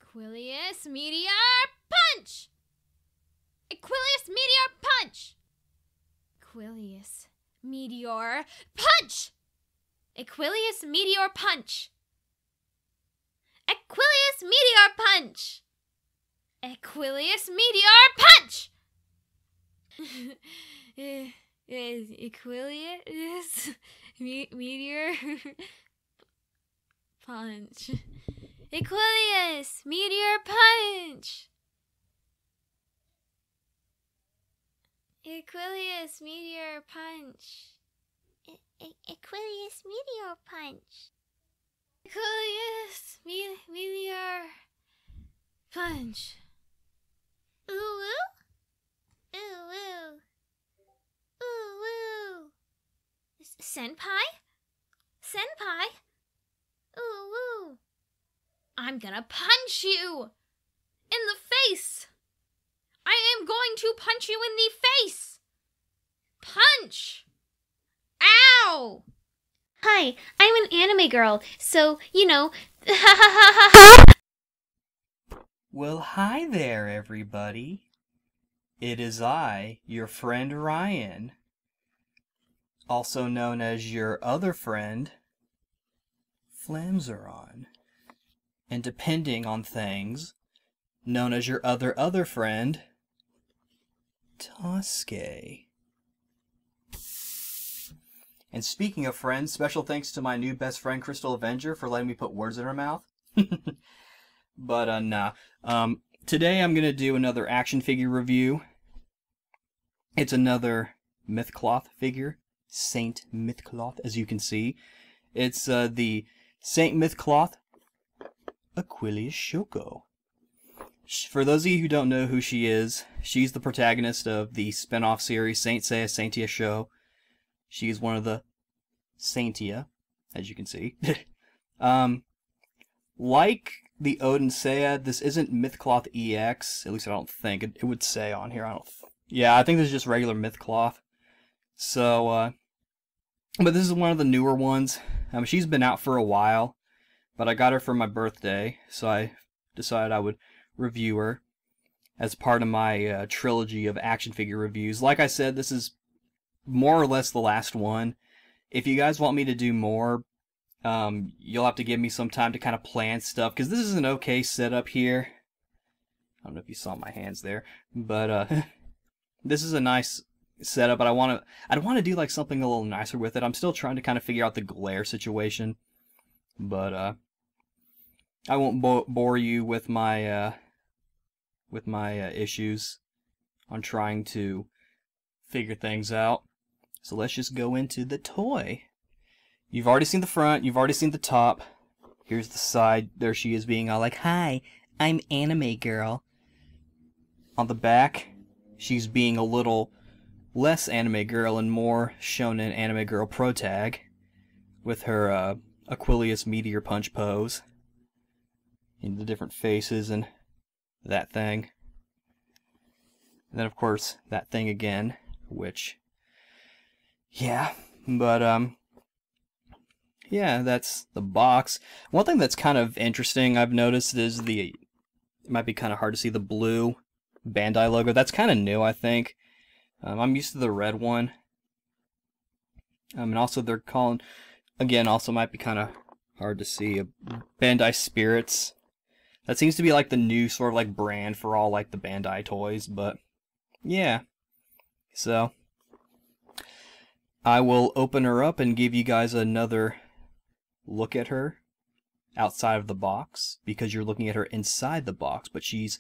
Equuleus Meteor Punch! Equuleus Meteor Punch! Equuleus Meteor Punch! Equuleus Meteor Punch! Equuleus Meteor Punch! Equuleus Meteor Punch! Equuleus Meteor Punch. Equuleus Meteor Punch! Equuleus Meteor Punch. Equuleus Meteor Punch. Equuleus Meteor Punch. Ooh woo? Ooh woo. Ooh woo. Senpai? Senpai? Ooh woo. I'm gonna punch you! In the face! I am going to punch you in the face! Punch! Ow! Hi, I'm an anime girl, so, you know, Well, hi there, everybody. It is I, your friend Ryan, also known as your other friend, Flamzeron, and depending on things, known as your other friend, Tasuke. And speaking of friends, special thanks to my new best friend, CrystalAvenger, for letting me put words in her mouth. But, nah. Today I'm going to do another action figure review. It's another Myth Cloth figure. Saint Myth Cloth, as you can see. It's the Saint Myth Cloth Equuleus Shoko. For those of you who don't know who she is, she's the protagonist of the spin-off series Saint Seiya Saintia Show. She's one of the Saintia, as you can see. Like the Odin Seiya, this isn't Myth Cloth EX. At least I don't think. It would say on here. Yeah, I think this is just regular Myth Cloth. So, but this is one of the newer ones. She's been out for a while, but I got her for my birthday, so I decided I would review her as part of my trilogy of action figure reviews. Like I said, this is more or less the last one. If you guys want me to do more, you'll have to give me some time to kind of plan stuff, because this is an okay setup here. I don't know if you saw my hands there, but this is a nice setup, but I'd want to do like something a little nicer with it. I'm still trying to kind of figure out the glare situation, but I won't bore you with my issues on trying to figure things out. So let's just go into the toy. You've already seen the front, you've already seen the top. Here's the side. There she is being all like, "Hi, I'm anime girl." On the back, she's being a little less anime girl and more shonen anime girl protag, with her Equuleus Meteor Punch pose. In the different faces and that thing. And then of course, that thing again, which, yeah, but yeah, that's the box. One thing that's kind of interesting I've noticed is it might be kind of hard to see the blue Bandai logo. That's kind of new, I think. I'm used to the red one. And also they're calling, again, also might be kind of hard to see, Bandai Spirits. That seems to be like the new sort of like brand for all like the Bandai toys, but yeah. So I will open her up and give you guys another look at her outside of the box, because you're looking at her inside the box, but she's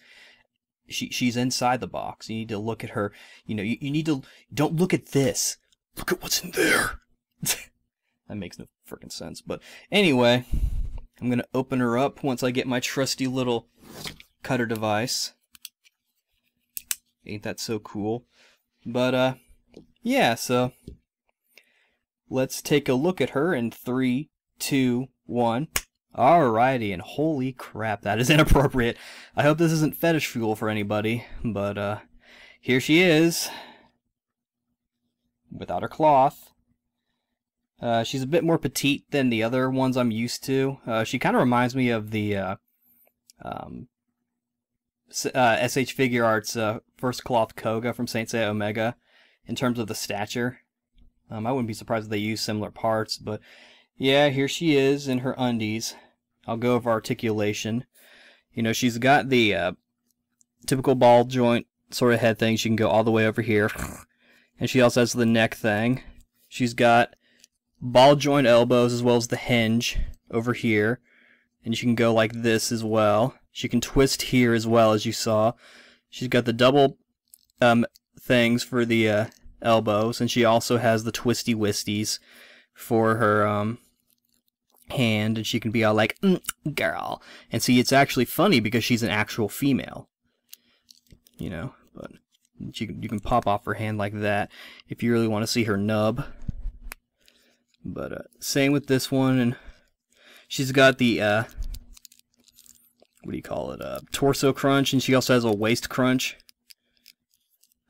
inside the box. You need to look at her, you know, you need to, don't look at this. Look at what's in there. That makes no freaking sense. But anyway, I'm going to open her up once I get my trusty little cutter device. Ain't that so cool? But, yeah, so let's take a look at her in 3, 2, 1. Alrighty, and holy crap, that is inappropriate. I hope this isn't fetish fuel for anybody, but, here she is. Without her cloth. She's a bit more petite than the other ones I'm used to. She kind of reminds me of the SH Figure Arts First Cloth Koga from Saint Seiya Omega in terms of the stature. I wouldn't be surprised if they use similar parts, but yeah, here she is in her undies. I'll go over articulation. You know, she's got the typical ball joint sort of head thing. She can go all the way over here. And she also has the neck thing. She's got ball joint elbows as well as the hinge over here. And she can go like this as well. She can twist here as well, as you saw. She's got the double things for the elbows, and she also has the twisty wisties for her hand, and she can be all like, girl. And see, it's actually funny because she's an actual female. You know, but you can pop off her hand like that if you really want to see her nub. But same with this one, and she's got the what do you call it? Torso crunch, and she also has a waist crunch.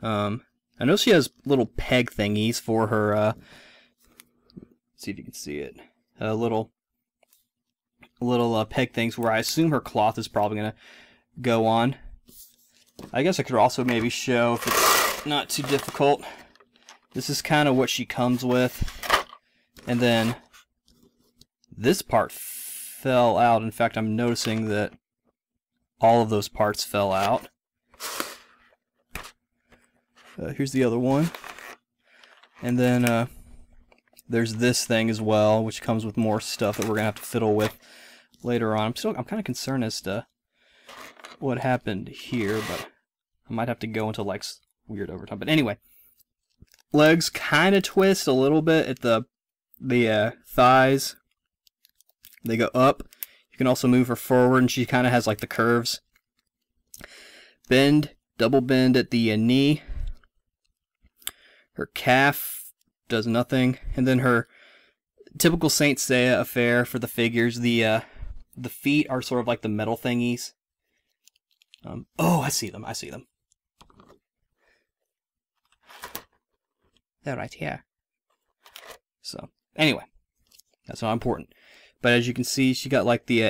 I know she has little peg thingies for her. Let's see if you can see it. Little peg things where I assume her cloth is probably gonna go on. I guess I could also maybe show if it's not too difficult. This is kind of what she comes with, and then this part fell out. In fact, I'm noticing that all of those parts fell out. Here's the other one. And then there's this thing as well, which comes with more stuff that we're going to have to fiddle with later on. I'm kind of concerned as to what happened here, but I might have to go into like weird overtime. But anyway, legs kind of twist a little bit at the thighs. They go up. You can also move her forward, and she kind of has like the curves. Bend, double bend at the knee. Her calf does nothing, and then her typical Saint Seiya affair for the figures. The feet are sort of like the metal thingies. Oh, I see them. I see them. They're right here. So anyway, that's not important. But as you can see, she got like the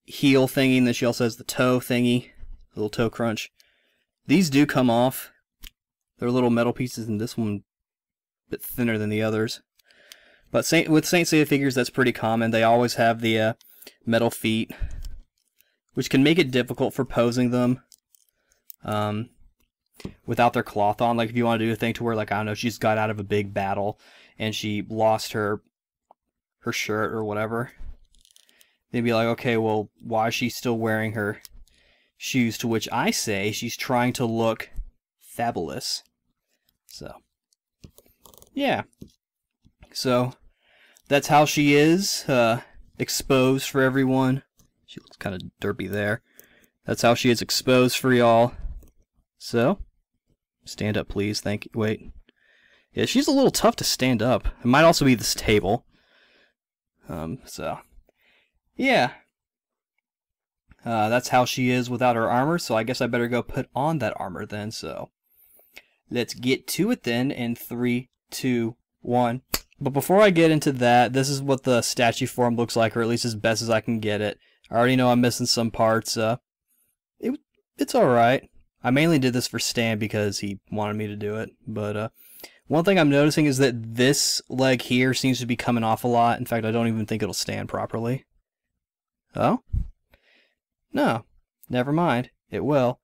heel thingy, and then she also has the toe thingy, the little toe crunch. These do come off. They're little metal pieces, and this one a bit thinner than the others. But with Saint Seiya figures, that's pretty common. They always have the metal feet, which can make it difficult for posing them without their cloth on. Like if you want to do a thing to where, like, I don't know, she's got out of a big battle and she lost her shirt or whatever, they'd be like, okay, well, why is she still wearing her shoes? To which I say she's trying to look fabulous. So yeah, so that's how she is, exposed for everyone. She looks kind of derpy there. That's how she is exposed for y'all. So stand up, please. Thank you. Wait, yeah, she's a little tough to stand up. It might also be this table. So yeah, that's how she is without her armor. So I guess I better go put on that armor then. So let's get to it then in 3, 2, 1. But before I get into that, this is what the statue form looks like, or at least as best as I can get it. I already know I'm missing some parts. It's alright. I mainly did this for Stan because he wanted me to do it. But one thing I'm noticing is that this leg here seems to be coming off a lot. In fact, I don't even think it'll stand properly. Oh? No. Never mind. It will.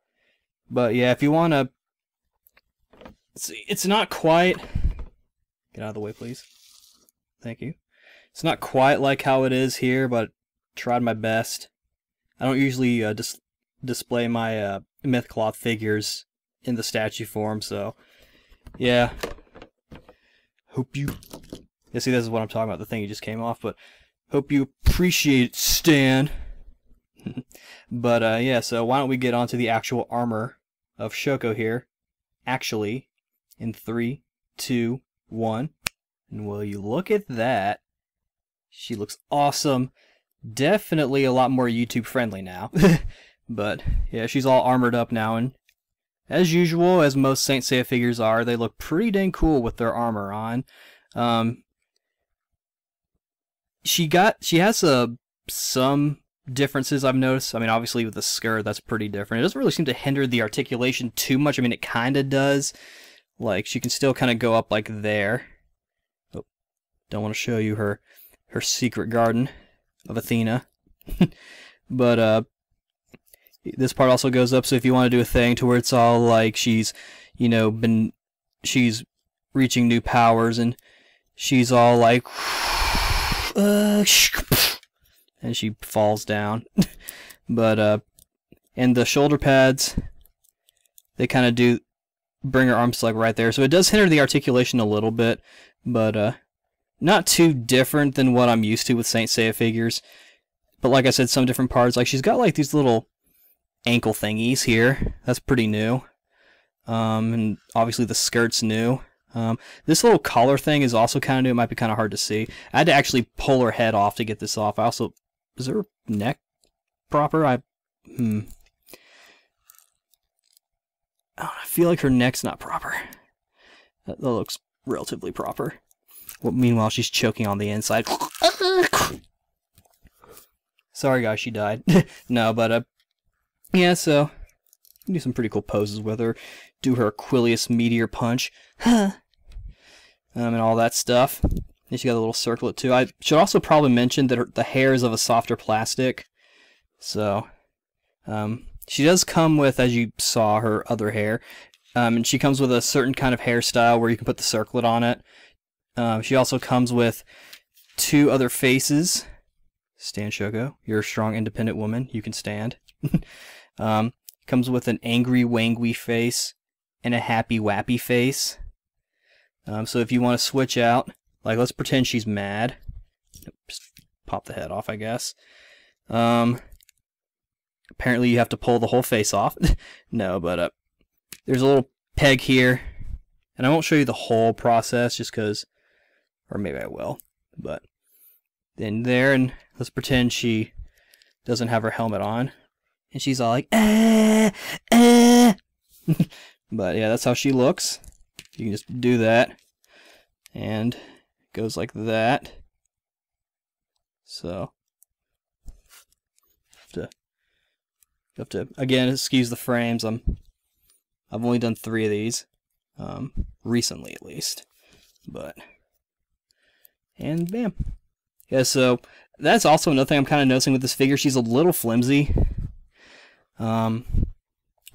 But yeah, if you want to... See, it's not quite... Get out of the way, please. Thank you. It's not quite like how it is here, but tried my best. I don't usually display my Myth Cloth figures in the statue form, so yeah. Hope you... Yeah, see, this is what I'm talking about. The thing just came off, but hope you appreciate it, Stan. But yeah, so why don't we get on to the actual armor of Shoko here. Actually, in 3, 2, 1. And will you look at that? She looks awesome. Definitely a lot more YouTube friendly now. But yeah, she's all armored up now, and as usual, as most Saint Seiya figures are, they look pretty dang cool with their armor on. She has some differences I've noticed. I mean, obviously with the skirt, that's pretty different. It doesn't really seem to hinder the articulation too much. I mean, it kind of does. Like, she can still kind of go up like there. Oh, don't want to show you her secret garden of Athena. But, this part also goes up, so if you want to do a thing to where it's all like she's, you know, she's reaching new powers, and she's all like, and she falls down. But, and the shoulder pads, they kind of do bring her arms like right there, so it does hinder the articulation a little bit, but, not too different than what I'm used to with Saint Seiya figures. But like I said, some different parts, like she's got like these little ankle thingies here. That's pretty new. And obviously the skirt's new. This little collar thing is also kind of new. It might be kind of hard to see. I had to actually pull her head off to get this off. I also... Is her neck proper? I feel like her neck's not proper. That looks relatively proper. Well, meanwhile, she's choking on the inside. Sorry, guys, she died. No, but, yeah, so... do some pretty cool poses with her. Do her Equuleus meteor punch. And all that stuff. And she got a little circlet too. I should also probably mention that the hair is of a softer plastic. So, she does come with, as you saw, her other hair. And she comes with a certain kind of hairstyle where you can put the circlet on it. She also comes with 2 other faces. Stand, Shoko. You're a strong, independent woman. You can stand. Comes with an angry, wangly face and a happy, wappy face. So if you want to switch out, like let's pretend she's mad. Just pop the head off, I guess. Apparently you have to pull the whole face off. No, but there's a little peg here. And I won't show you the whole process just because, or maybe I will. But then there, and let's pretend she doesn't have her helmet on. And she's all like, But yeah, that's how she looks. You can just do that. And it goes like that. So, you have to again, excuse the frames. I've only done 3 of these. Recently at least. And bam. Yeah, so that's also another thing I'm kind of noticing with this figure. She's a little flimsy. I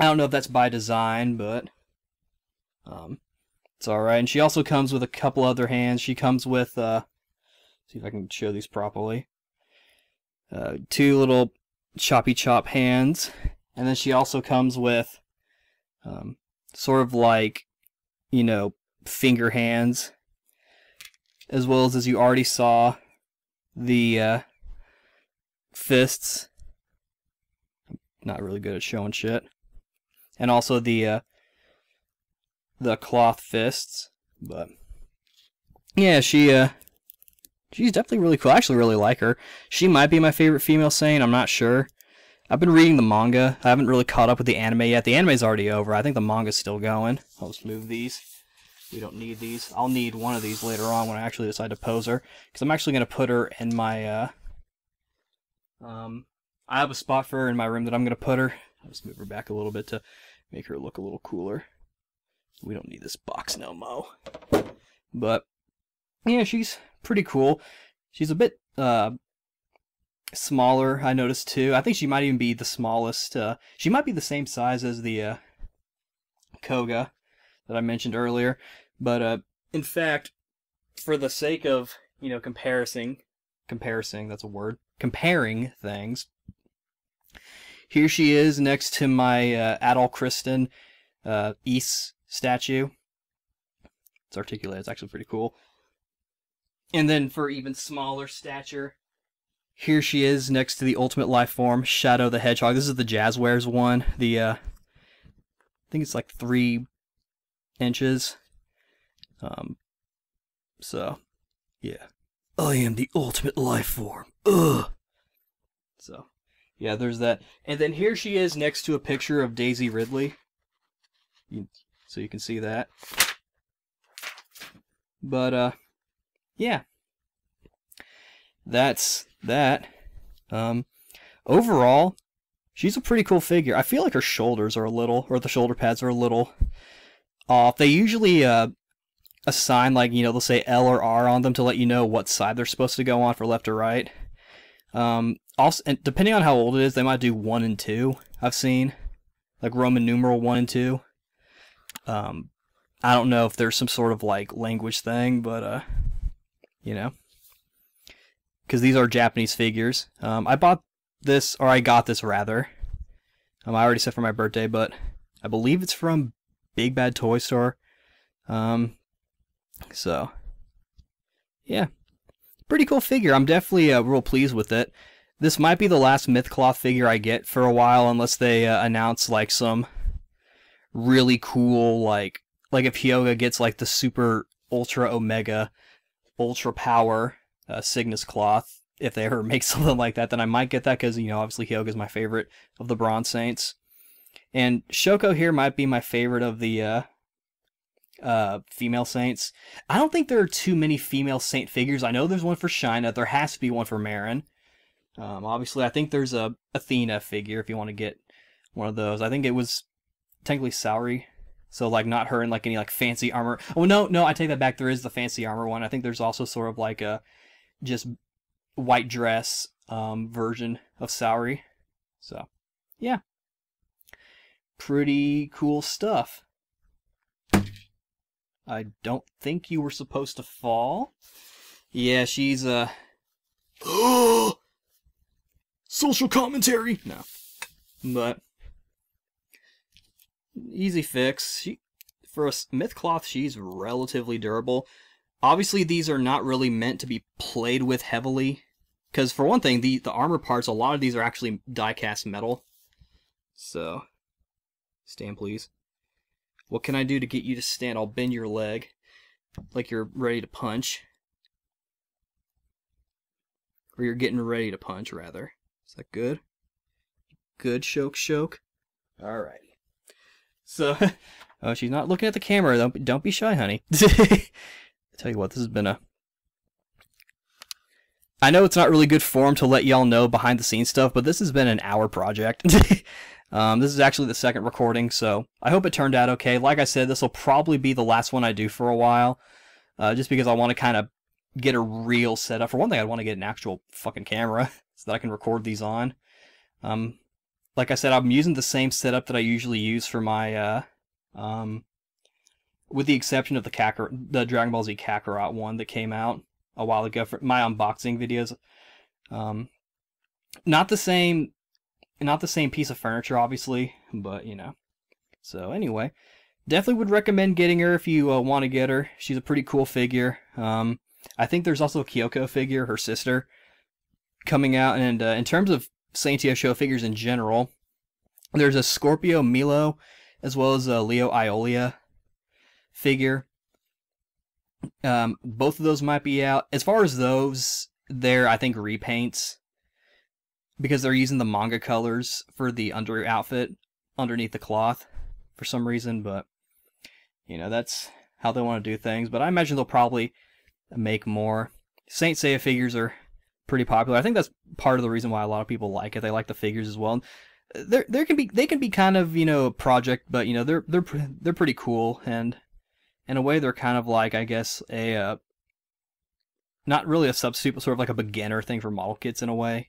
don't know if that's by design, but it's alright. And she also comes with a couple other hands. She comes with, see if I can show these properly. 2 little choppy chop hands. And then she also comes with sort of like, you know, finger hands. As well as you already saw, the fists. Not really good at showing shit. And also the cloth fists. But yeah, she's definitely really cool. I actually really like her. She might be my favorite female Saint. I'm not sure. I've been reading the manga. I haven't really caught up with the anime yet. The anime's already over. I think the manga's still going. I'll just move these. We don't need these. I'll need one of these later on when I actually decide to pose her. Because I'm actually going to put her in my... I have a spot for her in my room that I'm going to put her. I'll just move her back a little bit to make her look a little cooler. We don't need this box no mo. But, yeah, she's pretty cool. She's a bit smaller, I noticed too. I think she might even be the smallest. She might be the same size as the Koga that I mentioned earlier. But, in fact, for the sake of, you know, comparing, that's a word, comparing things, here she is next to my Adol Kristen Ys statue. It's articulated. It's actually pretty cool. And then for even smaller stature, here she is next to the Ultimate Life Form, Shadow the Hedgehog. This is the Jazzwares one. The I think it's like 3 inches. So, yeah. I am the Ultimate Life Form. Ugh. So, yeah, there's that. And then here she is next to a picture of Daisy Ridley. So you can see that. But, yeah. That's that. overall, she's a pretty cool figure. I feel like her shoulders are a little, or the shoulder pads are a little off. They usually assign, like, they'll say L or R on them to let you know what side they're supposed to go on for left or right. Also, and depending on how old it is, they might do 1 and 2, I've seen. Like Roman numeral 1 and 2. I don't know if there's some sort of, like, language thing, but, because these are Japanese figures. I bought this, or I got this rather. I already said for my birthday, but I believe it's from Big Bad Toy Store. So, yeah. Pretty cool figure. I'm definitely real pleased with it. This might be the last Myth Cloth figure I get for a while, unless they announce, like, some really cool, like if Hyoga gets, like, the super ultra omega ultra power Cygnus cloth. If they ever make something like that, then I might get that, because, obviously Hyoga is my favorite of the Bronze Saints. And Shoko here might be my favorite of the female saints. I don't think there are too many female saint figures. I know there's one for Shina. There has to be one for Marin. Obviously, I think there's a Athena figure if you want to get one of those. I think it was technically Saori. So, like, not her in, like, any, like, fancy armor. Oh, no, I take that back. There is the fancy armor one. I think there's also sort of, like, a just white dress version of Saori. So, yeah. Pretty cool stuff. I don't think you were supposed to fall. Yeah, she's, social commentary! No. But easy fix. For a Myth Cloth, she's relatively durable. Obviously, these are not really meant to be played with heavily. Because, for one thing, the armor parts, a lot of these are actually die-cast metal. So, stand please. What can I do to get you to stand? I'll bend your leg like you're ready to punch. Or you're getting ready to punch, rather. Is that good? Good, Shok. Alright. So, oh, she's not looking at the camera. Don't be shy, honey. I tell you what, this has been a... I know it's not really good form to let y'all know behind the scenes stuff, but this has been an hour project. This is actually the second recording, so I hope it turned out okay. Like I said, this will probably be the last one I do for a while, just because I want to kind of get a real setup. For one thing, I want to get an actual fucking camera so that I can record these on. Like I said, I'm using the same setup that I usually use for my, with the exception of the Dragon Ball Z Kakarot one that came out a while ago for my unboxing videos. Not the same piece of furniture, obviously, but, So, anyway, definitely would recommend getting her if you want to get her. She's a pretty cool figure. I think there's also a Kyoko figure, her sister, coming out. And in terms of Saintio Show figures in general, there's a Scorpio Milo, as well as a Leo Iolia figure. Both of those might be out. As far as those, they're, I think, repaints, because they're using the manga colors for the under outfit underneath the cloth for some reason, but, that's how they want to do things. But I imagine they'll probably make more. Saint Seiya figures are pretty popular. I think that's part of the reason why a lot of people like it. They like the figures as well. They can be kind of, a project, but, they're pretty cool, and in a way they're kind of like, I guess, a not really a substitute, but sort of like a beginner thing for model kits in a way.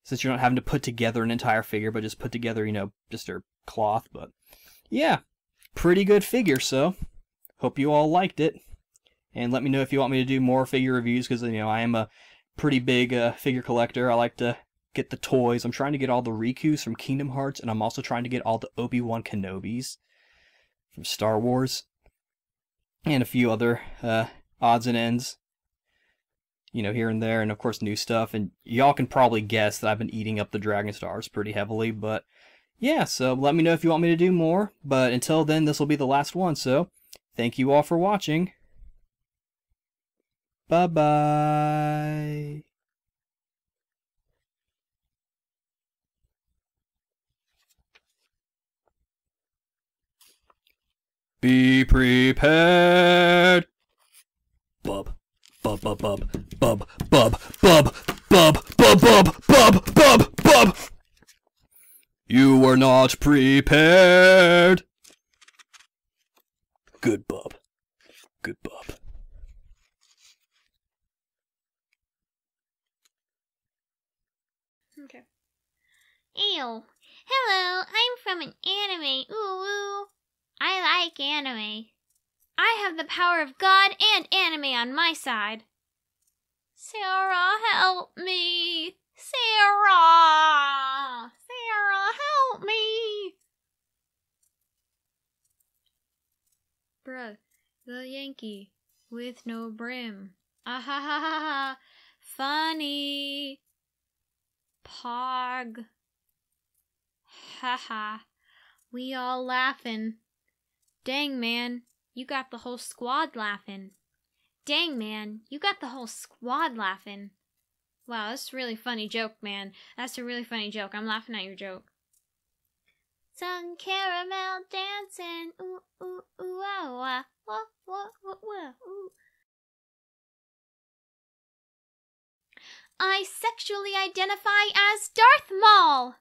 Since you're not having to put together an entire figure, but just put together, just their cloth. But, yeah, pretty good figure, so hope you all liked it. And let me know if you want me to do more figure reviews, because, I am a pretty big figure collector. I like to get the toys. I'm trying to get all the Rikus from Kingdom Hearts, and I'm also trying to get all the Obi-Wan Kenobis from Star Wars, and a few other odds and ends. Here and there, and of course new stuff, and y'all can probably guess that I've been eating up the Dragon Stars pretty heavily, but yeah, so let me know if you want me to do more, but until then, this will be the last one, so thank you all for watching. Bye-bye. Be prepared. Bub. Bub, bub, bub, bub, bub, bub, bub, bub, bub, bub, bub, bub. were not prepared. Good bub. Good bub. Okay. Ew. Hello, I'm from an anime. Ooh, ooh. I like anime. I have the power of God and anime on my side. Sarah, help me. Sarah! Sarah, help me! Bruh, the Yankee with no brim. Ah ha ha ha ha. Funny. Pog. Ha ha. We all laughing. Dang, man, you got the whole squad laughing. Dang, man, you got the whole squad laughing. Wow, that's a really funny joke, man. That's a really funny joke. I'm laughing at your joke. Sun caramel dancing. Ooh, ooh, ooh, ah, ah. Wah, wah, wah, wah, ooh. I sexually identify as Darth Maul.